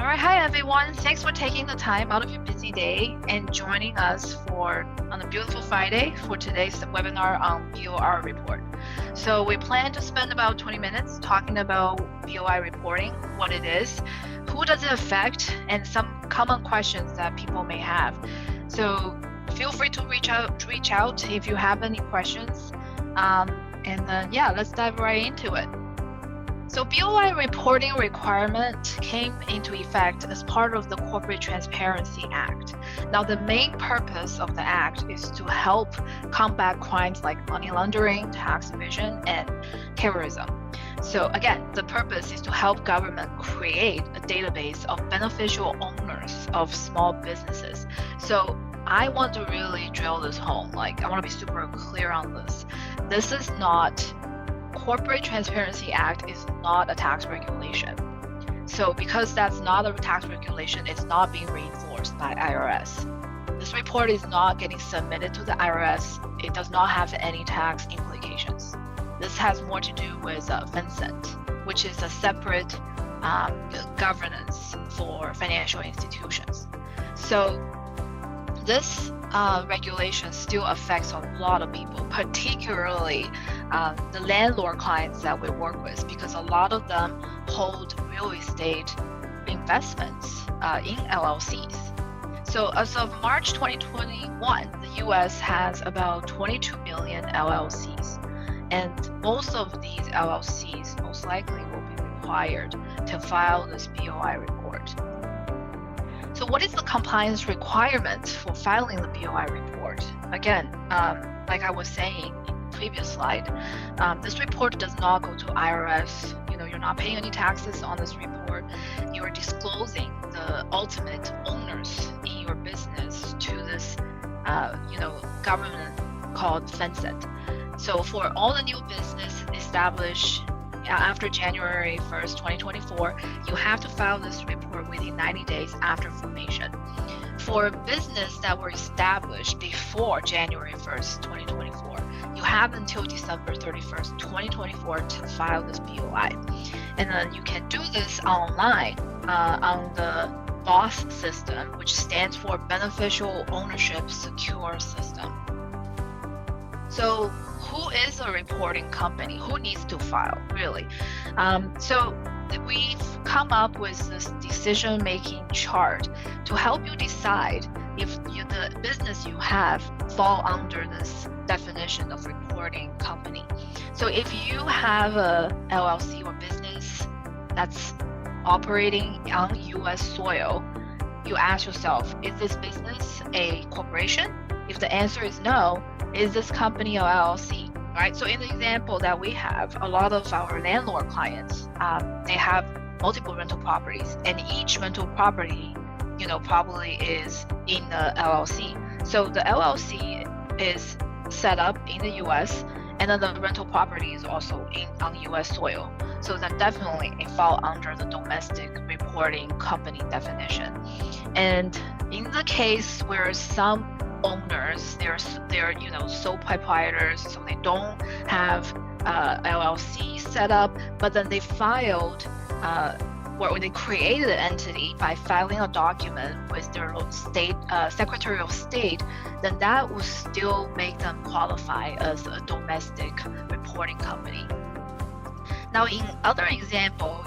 All right, hi everyone. Thanks for taking the time out of your busy day and joining us on a beautiful Friday for today's webinar on BOR report. So we plan to spend about 20 minutes talking about BOI reporting, what it is, who does it affect, and some common questions that people may have. So feel free to reach out if you have any questions. And then let's dive right into it. So BOI reporting requirement came into effect as part of the Corporate Transparency Act. Now, the main purpose of the act is to help combat crimes like money laundering, tax evasion, and terrorism. So again, the purpose is to help government create a database of beneficial owners of small businesses. So I want to really drill this home. I want to be super clear on this. This is not Corporate Transparency Act is not a tax regulation. So because that's not a tax regulation, it's not being reinforced by IRS. This report is not getting submitted to the IRS. It does not have any tax implications. This has more to do with FinCEN, which is a separate governance for financial institutions. So this regulation still affects a lot of people, particularly the landlord clients that we work with, because a lot of them hold real estate investments in LLCs. So as of March 2021, the US has about 22 million LLCs, and most of these LLCs most likely will be required to file this BOI report. So what is the compliance requirement for filing the BOI report? Again, like I was saying in the previous slide, this report does not go to IRS. You're not paying any taxes on this report. You're disclosing the ultimate owners in your business to this, government called FinCEN. So for all the new business established after January 1st, 2024, you have to file this report within 90 days after formation. For business that were established before January 1st, 2024, you have until December 31st, 2024 to file this BOI. And then you can do this online on the BOSS system, which stands for Beneficial Ownership Secure System. So who is a reporting company? Who needs to file, really? So we've come up with this decision-making chart to help you decide if the business you have fall under this definition of reporting company. So if you have a LLC or business that's operating on U.S. soil, you ask yourself, is this business a corporation? If the answer is no, is this company or LLC, right? So in the example that we have, a lot of our landlord clients, they have multiple rental properties, and each rental property, probably is in the LLC. So the LLC is set up in the US, and then the rental property is also on US soil. So that definitely it fall under the domestic reporting company definition. And in the case where some owners, they're sole proprietors, so they don't have LLC set up, but then they filed or they created an entity by filing a document with their state Secretary of State, then that will still make them qualify as a domestic reporting company. Now, in other example,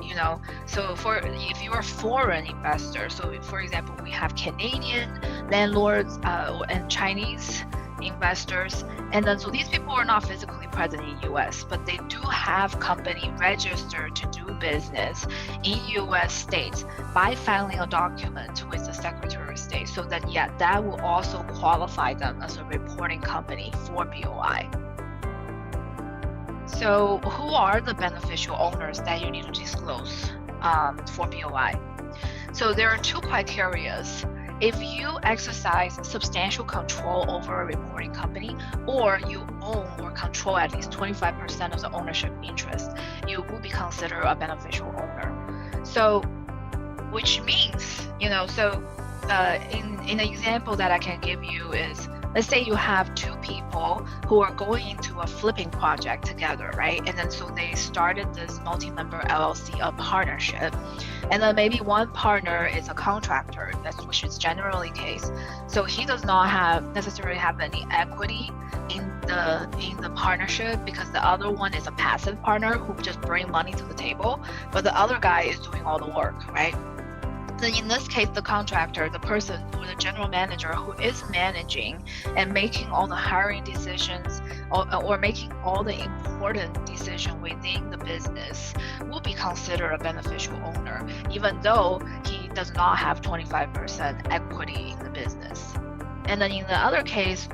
so if you're a foreign investor, so for example, we have Canadian landlords and Chinese investors, and then so these people are not physically present in US, but they do have company registered to do business in US states by filing a document with the Secretary of State. So then, that will also qualify them as a reporting company for BOI. So who are the beneficial owners that you need to disclose for BOI? So there are two criteria. If you exercise substantial control over a reporting company, or you own or control at least 25% of the ownership interest, you will be considered a beneficial owner. So, which means, in the example that I can give you is, let's say you have two people who are going into a flipping project together, right? And then so they started this multi-member LLC, a partnership. And then maybe one partner is a contractor, which is generally the case. So he does not necessarily have any equity in the partnership, because the other one is a passive partner who just bring money to the table, but the other guy is doing all the work, right? Then in this case, the contractor, the person or the general manager who is managing and making all the hiring decisions or making all the important decisions within the business will be considered a beneficial owner, even though he does not have 25% equity in the business. And then in the other case,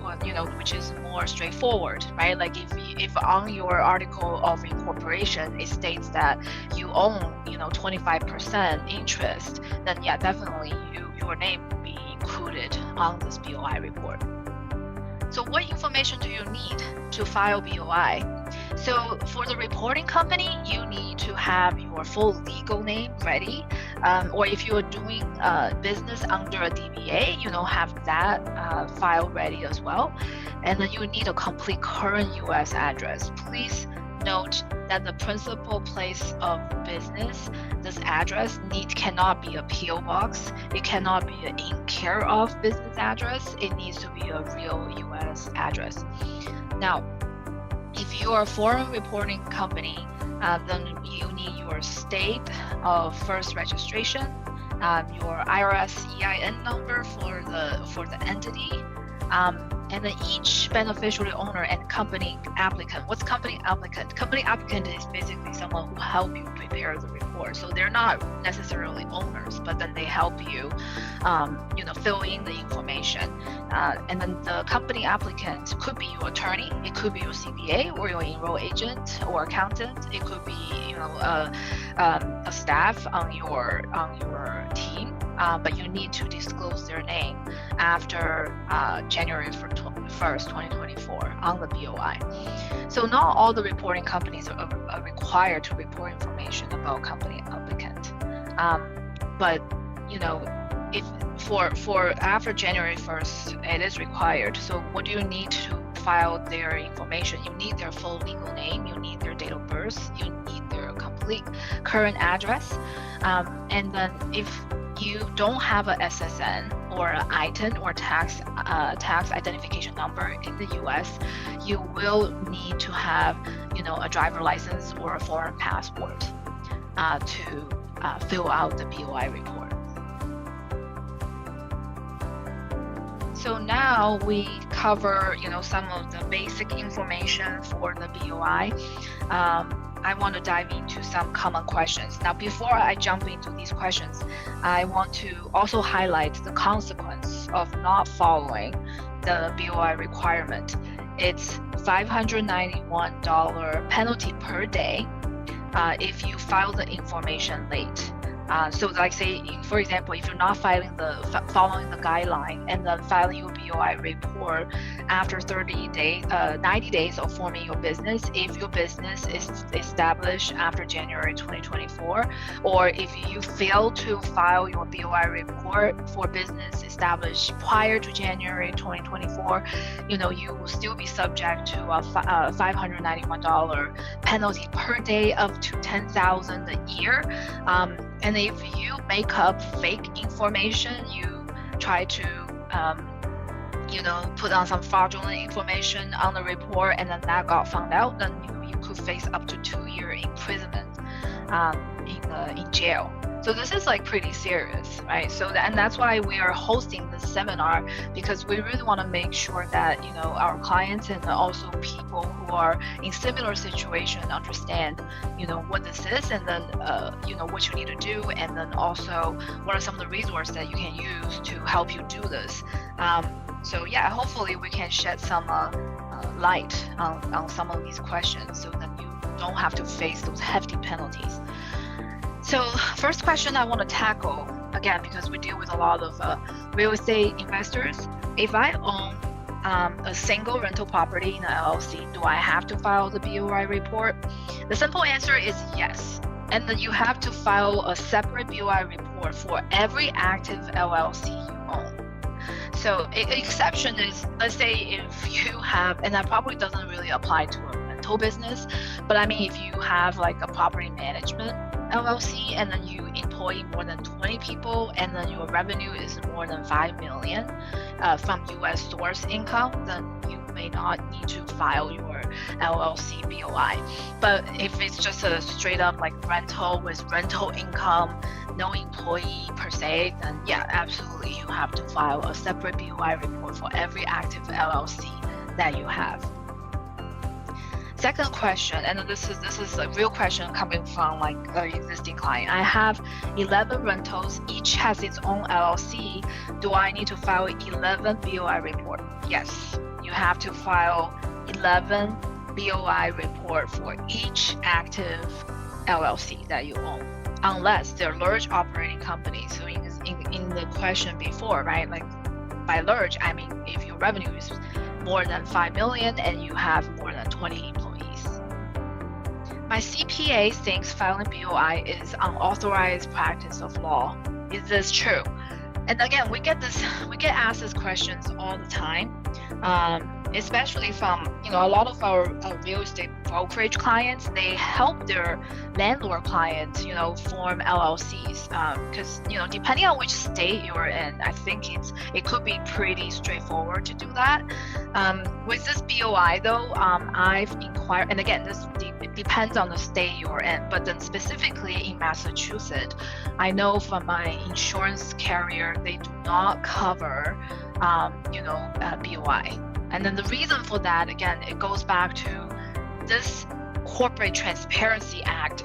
which is more straightforward, right? Like if on your article of incorporation it states that you own, 25% interest, then yeah, definitely your name will be included on this BOI report. So what information do you need to file BOI? So for the reporting company, you need to have your full legal name ready, or if you are doing business under a DBA, have that file ready as well. And then you need a complete current US address. Please note that the principal place of business, this address cannot be a PO box. It cannot be an in care of business address. It needs to be a real US address. Now, if you are a foreign reporting company, then you need your state of first registration, your IRS EIN number for the entity, and then each beneficiary owner and company applicant. What's company applicant? Company applicant is basically someone who help you prepare the report. So they're not necessarily owners, but then they help you, fill in the information. And then the company applicant could be your attorney, it could be your CPA or your enroll agent or accountant. It could be, a staff on your team. But you need to disclose their name after January 1st, 2024 on the BOI. So not all the reporting companies are required to report information about company applicant. But if for after January 1st, it is required. So what do you need to file their information? You need their full legal name, you need their date of birth, you need their complete current address, and then if you don't have a SSN or an ITIN or tax identification number in the US, you will need to have, a driver license or a foreign passport to fill out the BOI report. So now we cover, some of the basic information for the BOI. I want to dive into some common questions. Now, before I jump into these questions, I want to also highlight the consequence of not following the BOI requirement. It's $591 penalty per day if you file the information late. So like say, for example, if you're not following the guideline and then filing your BOI report after 90 days of forming your business, if your business is established after January 2024, or if you fail to file your BOI report for business established prior to January 2024, you will still be subject to a $591 penalty per day up to $10,000 a year. And if you make up fake information, you try to, put on some fraudulent information on the report, and then that got found out, then you could face up to 2-year imprisonment in jail. So this is like pretty serious, right? So and that's why we are hosting this seminar, because we really want to make sure that our clients and also people who are in similar situation understand what this is, and then what you need to do, and then also what are some of the resources that you can use to help you do this. So yeah, hopefully we can shed some light on some of these questions so that you don't have to face those hefty penalties. So first question I want to tackle, again, because we deal with a lot of real estate investors. If I own a single rental property in an LLC, do I have to file the BOI report? The simple answer is yes. And then you have to file a separate BOI report for every active LLC you own. So exception is, let's say if you have, and that probably doesn't really apply to a rental business, but I mean if you have like a property management LLC and then you employ more than 20 people and then your revenue is more than 5 million from US source income, then you may not need to file your LLC BOI. But if it's just a straight up like rental with rental income, no employee per se, then yeah, absolutely you have to file a separate BOI report for every active LLC that you have. Second question, and this is a real question coming from like an existing client. I have 11 rentals, each has its own LLC. Do I need to file 11 BOI report? Yes, you have to file 11 BOI report for each active LLC that you own, unless they're large operating companies. So in the question before, right, like by large, I mean if your revenue is more than 5 million and you have more than 20 employees. My CPA thinks filing BOI is unauthorized practice of law. Is this true? And again, we get asked these questions all the time, especially from a lot of our real estate brokerage clients. They help their landlord clients form LLCs because depending on which state you're in, I think it could be pretty straightforward to do that. With this BOI though, I've inquired, and again this depends on the state you're in, but then specifically in Massachusetts, I know from my insurance carrier they do not cover BOI. And then the reason for that, again, it goes back to this Corporate Transparency Act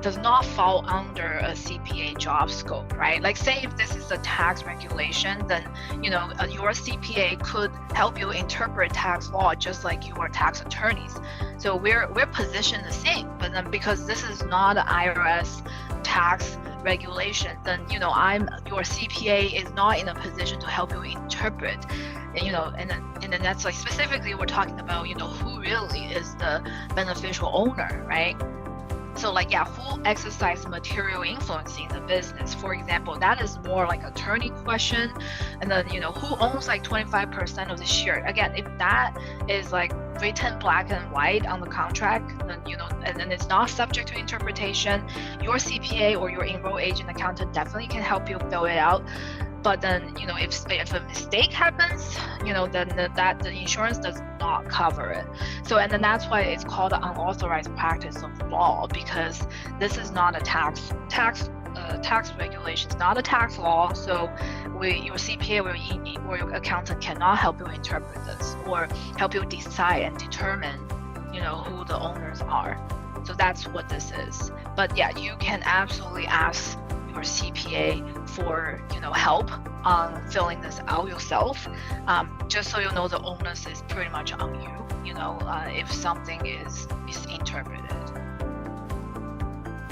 does not fall under a CPA job scope, right? Like say if this is a tax regulation, then your CPA could help you interpret tax law just like your tax attorneys. So we're positioned the same, but then because this is not an IRS tax regulation, then your CPA is not in a position to help you interpret. And then that's like specifically we're talking about who really is the beneficial owner, right? So like who exercise material influence in the business, for example, that is more like attorney question. And then who owns like 25% of the share. Again, if that is like written black and white on the contract, then and then it's not subject to interpretation, your CPA or your enrolled agent accountant definitely can help you fill it out. But then, if a mistake happens, then the insurance does not cover it. So, and then that's why it's called an unauthorized practice of law, because this is not a tax regulation, it's not a tax law. So, your CPA or your accountant cannot help you interpret this or help you decide and determine, who the owners are. So that's what this is. But yeah, you can absolutely ask your CPA for help on filling this out yourself, just so the onus is pretty much on you, if something is misinterpreted.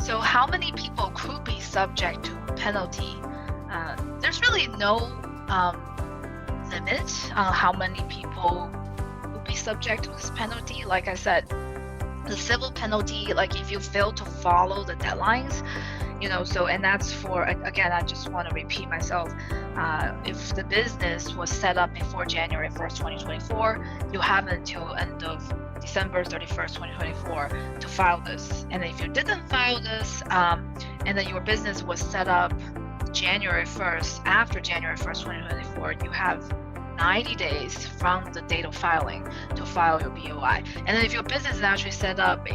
So how many people could be subject to penalty? There's really no limit on how many people would be subject to this penalty. Like I said, the civil penalty, like if you fail to follow the deadlines, and that's for, again, I just want to repeat myself, if the business was set up before January 1st, 2024, you have until end of December 31st, 2024 to file this. And if you didn't file this, and then your business was set up January 1st, after January 1st, 2024, you have 90 days from the date of filing to file your BOI. And then if your business is actually set up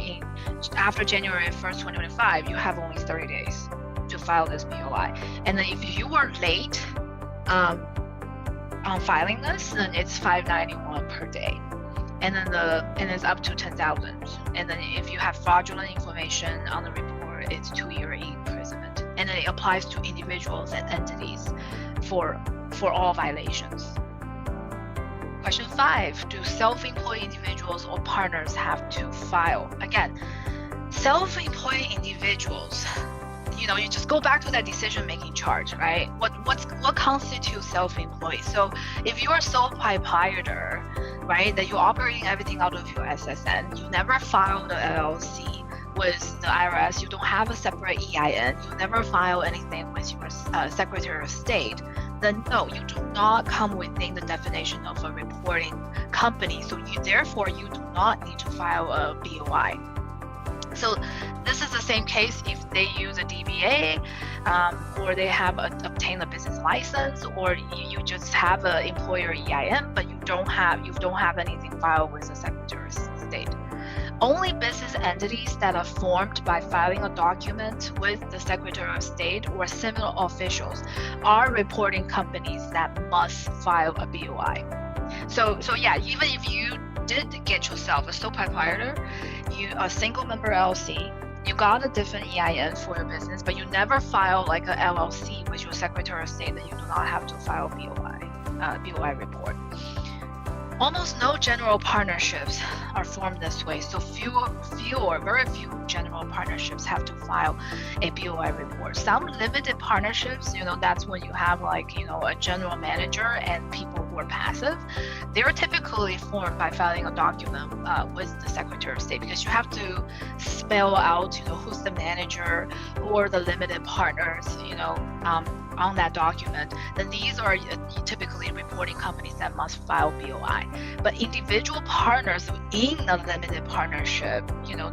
after January 1st, 2025, you have only 30 days to file this BOI. And then if you were late on filing this, then it's $591 per day. And then it's up to $10,000. And then if you have fraudulent information on the report, it's 2-year imprisonment. And then it applies to individuals and entities for all violations. Question 5, do self-employed individuals or partners have to file? Again, self-employed individuals, you just go back to that decision-making chart, right? What constitutes self-employed? So if you're a sole proprietor, right, that you're operating everything out of your SSN, you never filed the LLC with the IRS, you don't have a separate EIN, you never file anything with your Secretary of State, then no, you do not come within the definition of a reporting company. So therefore, you do not need to file a BOI. So this is the same case if they use a DBA, or they have obtained a business license, or you just have an employer EIN, but you don't have anything filed with the Secretary of State. Only business entities that are formed by filing a document with the Secretary of State or similar officials are reporting companies that must file a BOI. So yeah, even if you did get yourself a sole proprietor, a single member LLC, you got a different EIN for your business, but you never file like a LLC with your Secretary of State, that you do not have to file BOI report. Almost no general partnerships are formed this way. So very few general partnerships have to file a BOI report. Some limited partnerships, that's when you have a general manager and people who are passive. They're typically formed by filing a document with the Secretary of State, because you have to spell out, who's the manager or the limited partners, on that document. Then these are typically reporting companies that must file BOI. But individual partners in a limited partnership,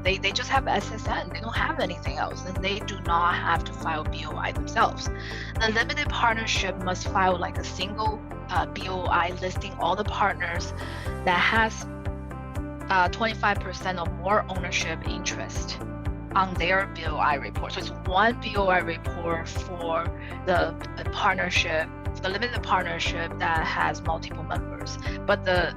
they just have SSN. They don't have anything else, and they do not have to file BOI themselves. The limited partnership must file like a single BOI listing all the partners that has 25% or more ownership interest on their BOI report. So it's one BOI report for the partnership, the limited partnership that has multiple members. But the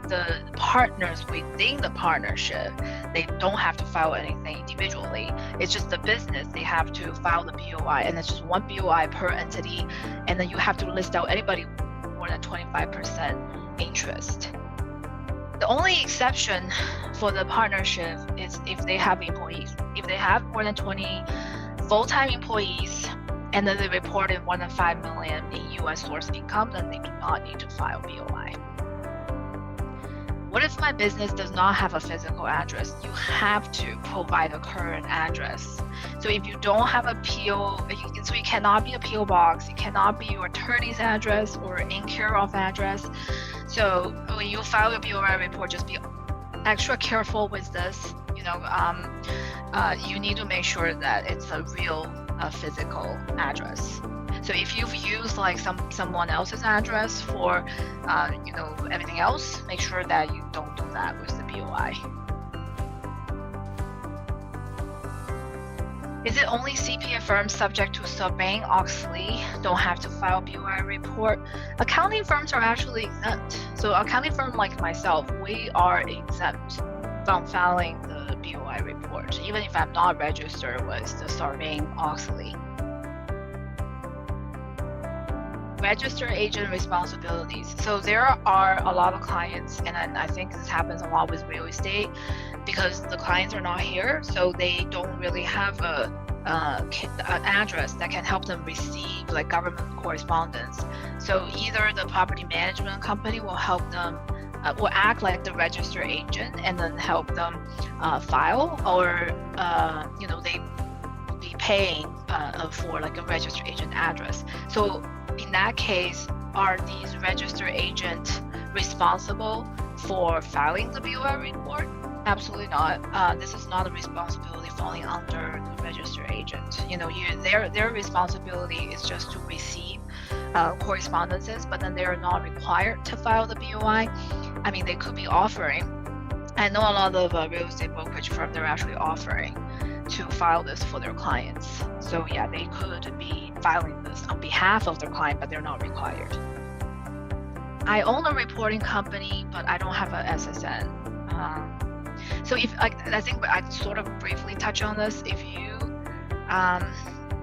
partners within the partnership, they don't have to file anything individually. It's just the business, they have to file the BOI, and it's just one BOI per entity. And then you have to list out anybody with more than 25% interest. The only exception for the partnership is if they have employees. If they have more than 20 full-time employees, and then they reported more than 5 million in U.S. source income, then they do not need to file BOI. What if my business does not have a physical address? You have to provide a current address. So if you don't have a PO, so it cannot be a PO box, it cannot be your attorney's address or in care of address. So when you file your BOI report, just be extra careful with this. You need to make sure that it's a real physical address. So if you've used like someone else's address for everything else, make sure that you don't do that with the BOI. Is it only CPA firms subject to Sarbanes-Oxley don't have to file BOI report? Accounting firms are actually exempt. So accounting firm like myself, we are exempt from filing the BOI report, even if I'm not registered with the Sarbanes-Oxley. Registered agent responsibilities. So there are a lot of clients, and I think this happens a lot with real estate, because the clients are not here, so they don't really have an address that can help them receive like government correspondence. So either the property management company will help them, will act like the registered agent and then help them file, or they will be paying for like a registered agent address. So in that case, are these registered agents responsible for filing the BOI report? Absolutely not. This is not a responsibility falling under the registered agent. Their responsibility is just to receive correspondences, but then they are not required to file the BOI. I mean, they could be offering. I know a lot of real estate brokerage firms, they're actually offering to file this for their clients. So yeah, they could be filing this on behalf of their client, but they're not required. I own a reporting company, but I don't have a SSN. So I think I sort of briefly touch on this. If you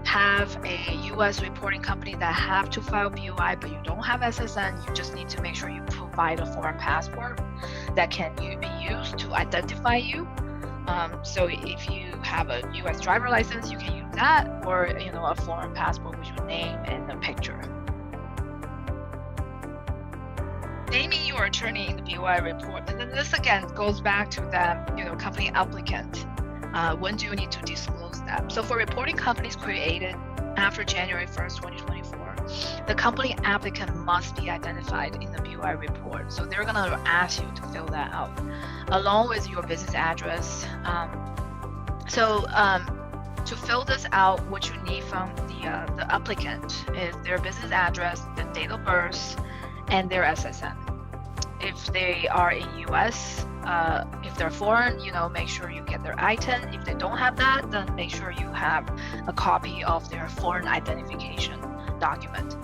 have a U.S. reporting company that have to file BOI, but you don't have SSN, you just need to make sure you provide a foreign passport that can be used to identify you. So if you have a U.S. driver license, you can use that, or a foreign passport with your name and a picture. Naming your attorney in the BOI report, and then this again goes back to the company applicant. When do you need to disclose that? So for reporting companies created after January 1st, 2024, the company applicant must be identified in the BOI report. So they're gonna ask you to fill that out, along with your business address. To fill this out, what you need from the applicant is their business address, the date of birth, and their SSN. If they are in US, if they're foreign, make sure you get their ITIN. If they don't have that, then make sure you have a copy of their foreign identification document.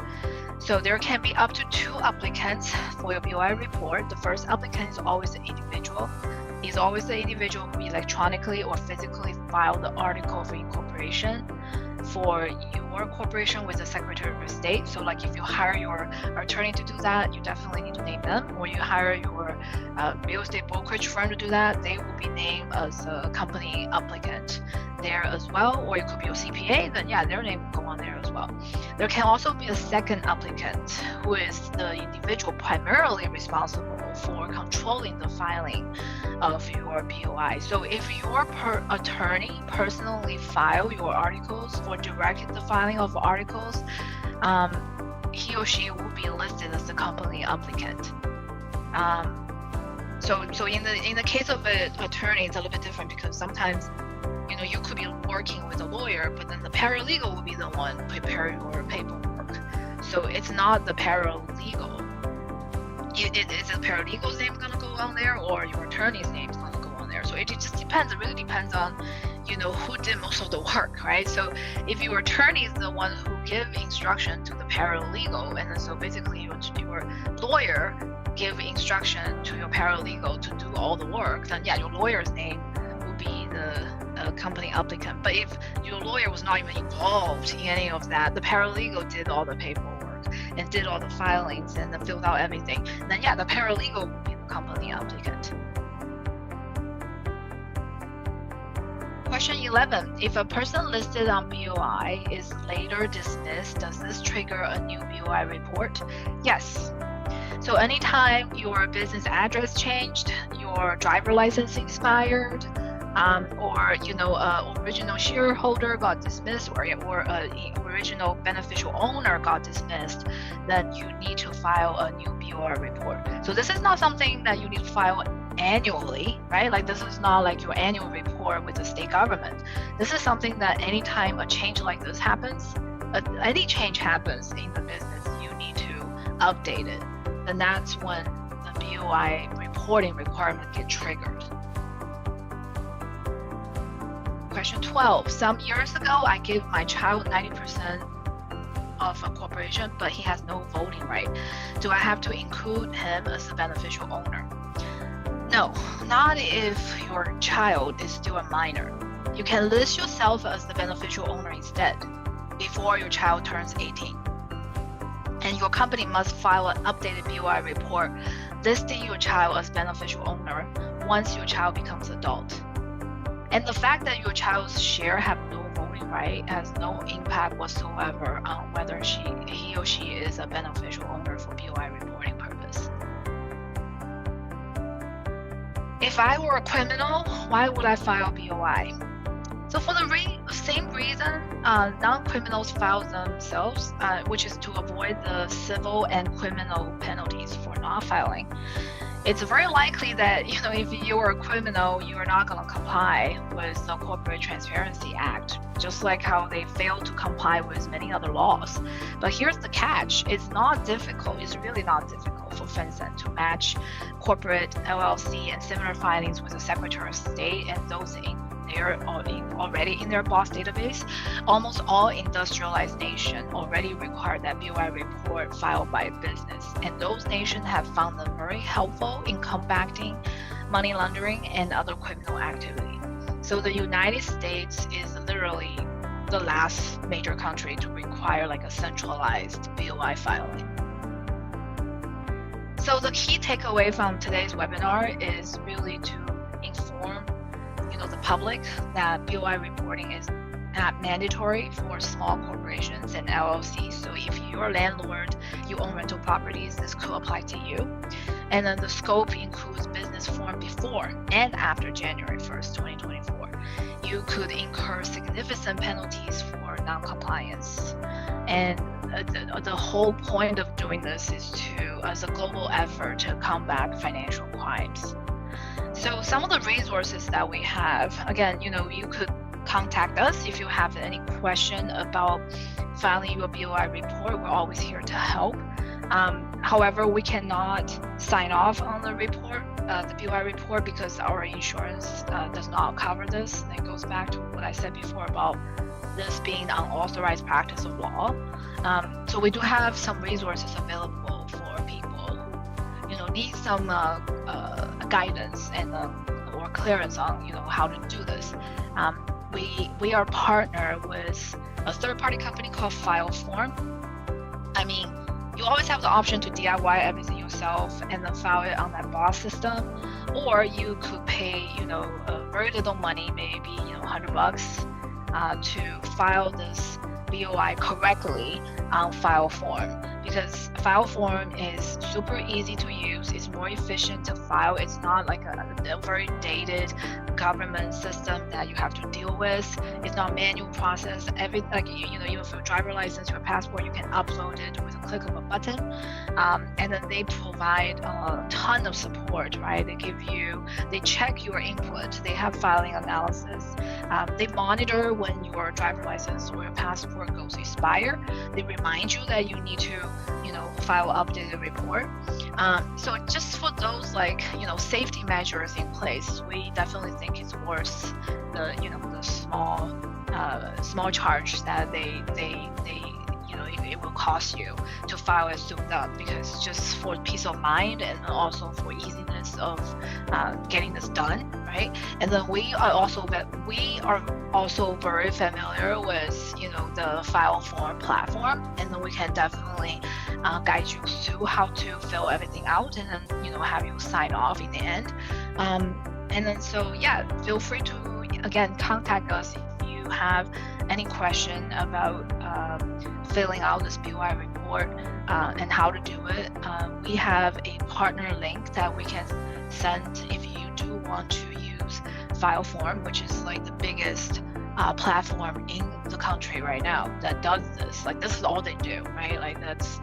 So there can be up to 2 applicants for your BOI report. The first applicant is always an individual. Is always the individual who electronically or physically filed the article of incorporation for your corporation with the Secretary of State. So like if you hire your attorney to do that, you definitely need to name them, or you hire your real estate brokerage firm to do that, they will be named as a company applicant there as well. Or it could be your CPA, then yeah, their name will go on there as well. There can also be a second applicant who is the individual primarily responsible for controlling the filing of your BOI. So if your attorney personally file your articles or directed the filing of articles, he or she will be listed as the company applicant. So in the case of an attorney, it's a little bit different because sometimes you could be working with a lawyer, but then the paralegal will be the one prepare your paperwork. So it's not the paralegal. Is the paralegal's name going to go on there, or your attorney's name is going to go on there? So it just depends. It really depends on who did most of the work, right? So if your attorney is the one who give instruction to the paralegal, and then so basically your lawyer give instruction to your paralegal to do all the work, then yeah, your lawyer's name will be the company applicant. But if your lawyer was not even involved in any of that, the paralegal did all the paperwork and did all the filings and filled out everything, then yeah, the paralegal will be the company applicant. Question 11. If a person listed on BOI is later dismissed, does this trigger a new BOI report? Yes. So anytime your business address changed, your driver license expired, or original shareholder got dismissed, or original beneficial owner got dismissed, then you need to file a new BOI report. So this is not something that you need to file annually, right? Like this is not like your annual report with the state government. This is something that anytime a change like this happens, any change happens in the business, you need to update it. And that's when the BOI reporting requirement get triggered. Question 12. Some years ago, I gave my child 90% of a corporation, but he has no voting right. Do I have to include him as a beneficial owner? No, not if your child is still a minor. You can list yourself as the beneficial owner instead before your child turns 18. And your company must file an updated BOI report listing your child as beneficial owner once your child becomes adult. And the fact that your child's share have no voting right has no impact whatsoever on whether he or she is a beneficial owner for BOI reporting purpose. If I were a criminal, why would I file BOI? So for the same reason, non-criminals file themselves, which is to avoid the civil and criminal penalties for not filing. It's very likely that if you're a criminal, you are not going to comply with the Corporate Transparency Act, just like how they fail to comply with many other laws. But here's the catch: it's not difficult. It's really not difficult for FinCEN to match corporate LLC and similar filings with the Secretary of State and those already in their BOSS database. Almost all industrialized nations already require that BOI report filed by a business, and those nations have found them very helpful in combating money laundering and other criminal activity. So the United States is literally the last major country to require like a centralized BOI filing. So the key takeaway from today's webinar is really to inform the public that BOI reporting is not mandatory for small corporations and LLCs. So if you're a landlord, you own rental properties, this could apply to you. And then the scope includes business formed before and after January 1st, 2024. You could incur significant penalties for non-compliance And the whole point of doing this is as a global effort to combat financial crimes. So some of the resources that we have, again, you could contact us if you have any question about filing your BOI report. We're always here to help. However, we cannot sign off on the report, the BOI report, because our insurance does not cover this. And it goes back to what I said before about this being unauthorized practice of law. So we do have some resources available for people who, need some guidance and or clearance on, how to do this. We are partnered with a third-party company called FileForm. I mean, you always have the option to DIY everything yourself and then file it on that BOSS system, or you could pay, very little money, maybe $100, to file this BOI correctly on FileForm, because FileForm is super easy to use. It's more efficient to file. It's not like a very dated government system that you have to deal with. It's not manual process. Even for your driver license, your passport, you can upload it with a click of a button. And then they provide a ton of support, right? They check your input. They have filing analysis. They monitor when your driver license or your passport goes expire. They remind you that you need to, file updated report. So just for those safety measures in place, we definitely think it's worth the small charge that it will cost you to file it soon up, because just for peace of mind and also for easiness of getting this done, right? And then we are also very familiar with the FileForm platform, and then we can definitely guide you through how to fill everything out, and then have you sign off in the end. And then feel free to again contact us if you have any question about filling out this BOI report and how to do it. We have a partner link that we can send if you do want to use FileForm, which is like the biggest platform in the country right now that does this. Like, this is all they do, right? Like that's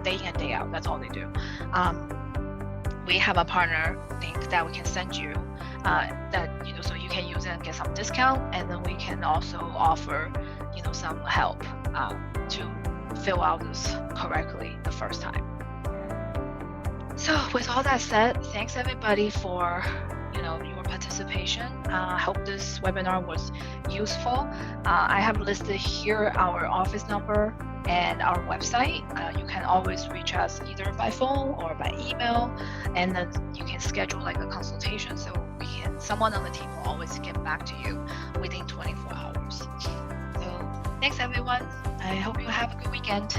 day in, day out. That's all they do. We have a partner link that we can send you so you can use it and get some discount, and then we can also offer some help to fill out this correctly the first time. So with all that said, thanks everybody for your participation. I hope this webinar was useful. I have listed here our office number and our website. You can always reach us either by phone or by email, and then you can schedule a consultation, so someone on the team will always get back to you within 24 hours. So thanks everyone. I hope you have a good weekend.